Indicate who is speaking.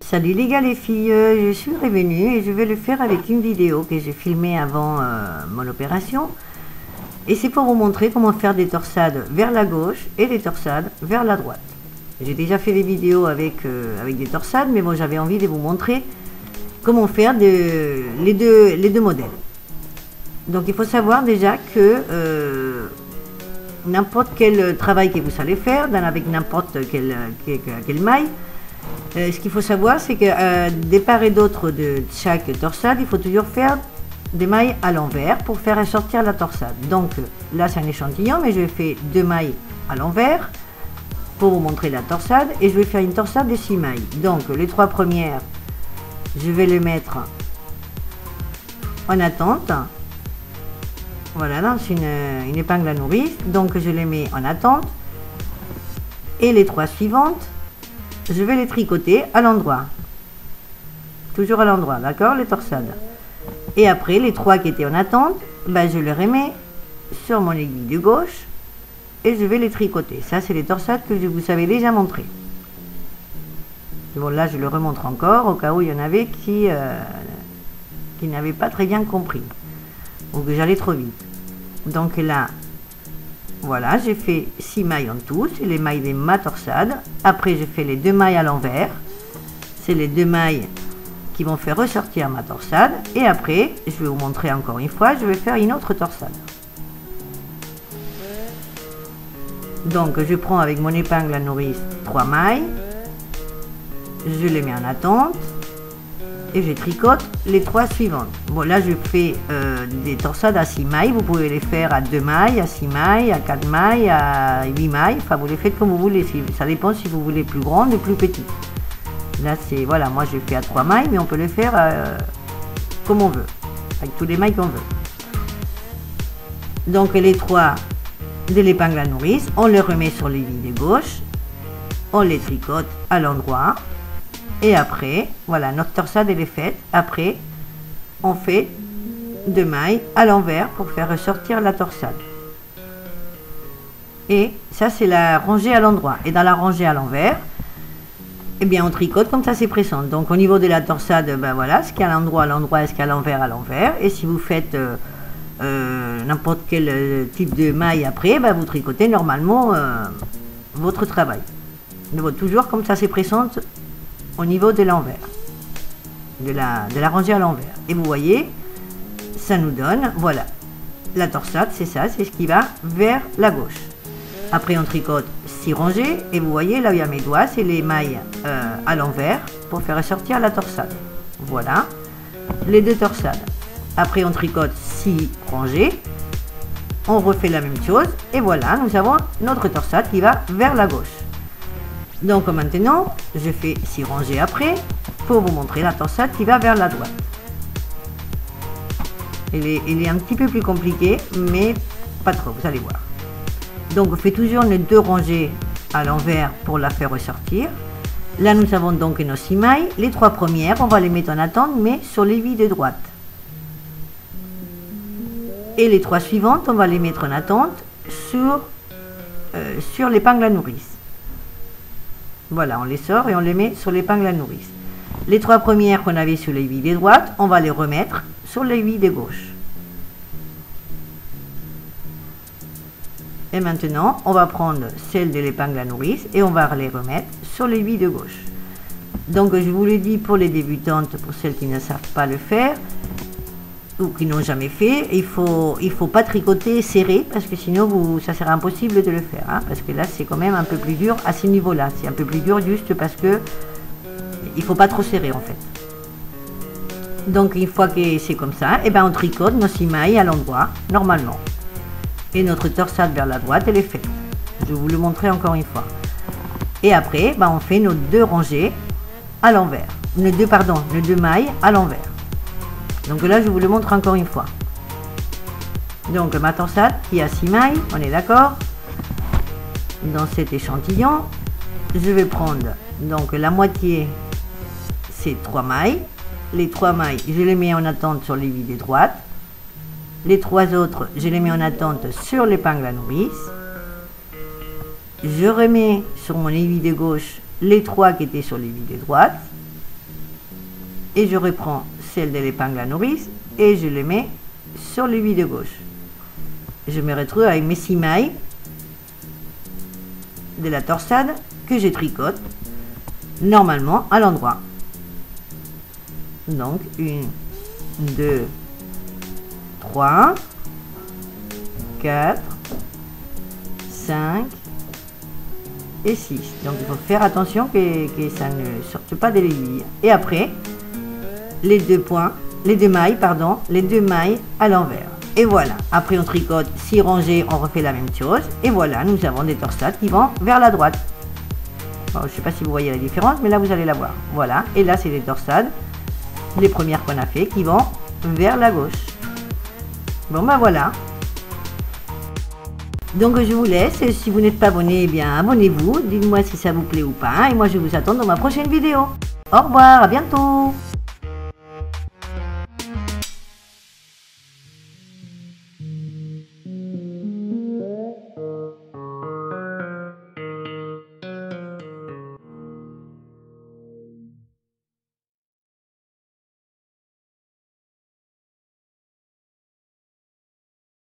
Speaker 1: Salut les gars les filles, je suis revenue et je vais le faire avec une vidéo que j'ai filmée avant mon opération. Et c'est pour vous montrer comment faire des torsades vers la gauche et des torsades vers la droite. J'ai déjà fait des vidéos avec des torsades, mais bon, j'avais envie de vous montrer comment faire les deux modèles. Donc il faut savoir déjà que n'importe quel travail que vous allez faire, avec n'importe quelle maille, ce qu'il faut savoir, c'est que des part et d'autre de chaque torsade, il faut toujours faire des mailles à l'envers pour faire ressortir la torsade. Donc là, c'est un échantillon, mais je fais 2 mailles à l'envers pour vous montrer la torsade, et je vais faire une torsade de 6 mailles. Donc les 3 premières, je vais les mettre en attente. Voilà, là c'est une épingle à nourrice, donc je les mets en attente, et les 3 suivantes, je vais les tricoter à l'endroit, toujours à l'endroit, d'accord, les torsades. Et après, les 3 qui étaient en attente, ben, je les remets sur mon aiguille de gauche et je vais les tricoter. Ça, c'est les torsades que je vous avais déjà montré. Bon, là, je le remontre encore au cas où il y en avait qui n'avaient pas très bien compris ou que j'allais trop vite. Donc là, voilà, j'ai fait 6 mailles en tout, c'est les mailles de ma torsade. Après, je fais les 2 mailles à l'envers, c'est les 2 mailles qui vont faire ressortir ma torsade. Et après, je vais vous montrer encore une fois, je vais faire une autre torsade. Donc, je prends avec mon épingle à nourrice 3 mailles, je les mets en attente et je tricote les 3 suivantes. Bon, là je fais des torsades à 6 mailles, vous pouvez les faire à 2 mailles, à 6 mailles, à 4 mailles, à 8 mailles, enfin vous les faites comme vous voulez, ça dépend si vous voulez plus grande ou plus petite. Là c'est, voilà, moi je fais à 3 mailles, mais on peut les faire comme on veut, avec tous les mailles qu'on veut. Donc les 3 de l'épingle à nourrice, on les remet sur l'aiguille de gauche, on les tricote à l'endroit. Et après, voilà, notre torsade elle est faite. Après, on fait 2 mailles à l'envers pour faire ressortir la torsade. Et ça, c'est la rangée à l'endroit. Et dans la rangée à l'envers, eh bien, on tricote comme ça, c'est pressant. Donc, au niveau de la torsade, ben voilà, ce qu'il y a à l'endroit, et ce qu'il y a à l'envers. Et si vous faites n'importe quel type de maille après, ben, vous tricotez normalement votre travail. Toujours comme ça, c'est pressante au niveau de l'envers, de la rangée à l'envers. Et vous voyez, ça nous donne, voilà, la torsade, c'est ça, c'est ce qui va vers la gauche. Après, on tricote 6 rangées, et vous voyez, là où il y a mes doigts, c'est les mailles à l'envers pour faire ressortir la torsade. Voilà, les 2 torsades. Après, on tricote 6 rangées, on refait la même chose, et voilà, nous avons notre torsade qui va vers la gauche. Donc maintenant, je fais 6 rangées après pour vous montrer la torsade qui va vers la droite. Elle est un petit peu plus compliquée, mais pas trop, vous allez voir. Donc on fait toujours les 2 rangées à l'envers pour la faire ressortir. Là, nous avons donc nos 6 mailles. Les 3 premières, on va les mettre en attente, mais sur l'aiguille de droite. Et les 3 suivantes, on va les mettre en attente sur l'épingle à nourrice. Voilà, on les sort et on les met sur l'épingle à nourrice. Les 3 premières qu'on avait sur l'aiguille de droite, on va les remettre sur l'aiguille de gauche. Et maintenant, on va prendre celle de l'épingle à nourrice et on va les remettre sur l'aiguille de gauche. Donc, je vous le dis pour les débutantes, pour celles qui ne savent pas le faire ou qui n'ont jamais fait, il faut pas tricoter serré parce que sinon ça sera impossible de le faire, hein, parce que là c'est quand même un peu plus dur à ce niveau là, c'est un peu plus dur juste parce que il faut pas trop serrer en fait. Donc une fois que c'est comme ça, et ben on tricote nos 6 mailles à l'endroit normalement, et notre torsade vers la droite elle est faite. Je vais vous le montrer encore une fois. Et après ben on fait nos 2 rangées à l'envers, nos 2 mailles à l'envers. Donc là, je vous le montre encore une fois. Donc ma torsade qui a 6 mailles, on est d'accord. Dans cet échantillon, je vais prendre donc la moitié, c'est 3 mailles. Les 3 mailles, je les mets en attente sur l'aiguille de droite. Les 3 autres, je les mets en attente sur l'épingle à nourrice. Je remets sur mon aiguille de gauche les 3 qui étaient sur l'aiguille de droite. et je reprends celle de l'épingle à nourrice et je le mets sur l'aiguille de gauche. Je me retrouve avec mes 6 mailles de la torsade que je tricote normalement à l'endroit. Donc 1, 2, 3, 4, 5 et 6. Donc il faut faire attention que ça ne sorte pas de l'aiguille. Et après, les deux mailles à l'envers. Et voilà, après on tricote 6 rangées, on refait la même chose. Et voilà, nous avons des torsades qui vont vers la droite. Bon, je ne sais pas si vous voyez la différence, mais là vous allez la voir. Voilà, et là c'est les torsades, les premières qu'on a fait, qui vont vers la gauche. Bon ben voilà. Donc je vous laisse, si vous n'êtes pas abonné, eh bien abonnez-vous, dites-moi si ça vous plaît ou pas, et moi je vous attends dans ma prochaine vidéo. Au revoir, à bientôt.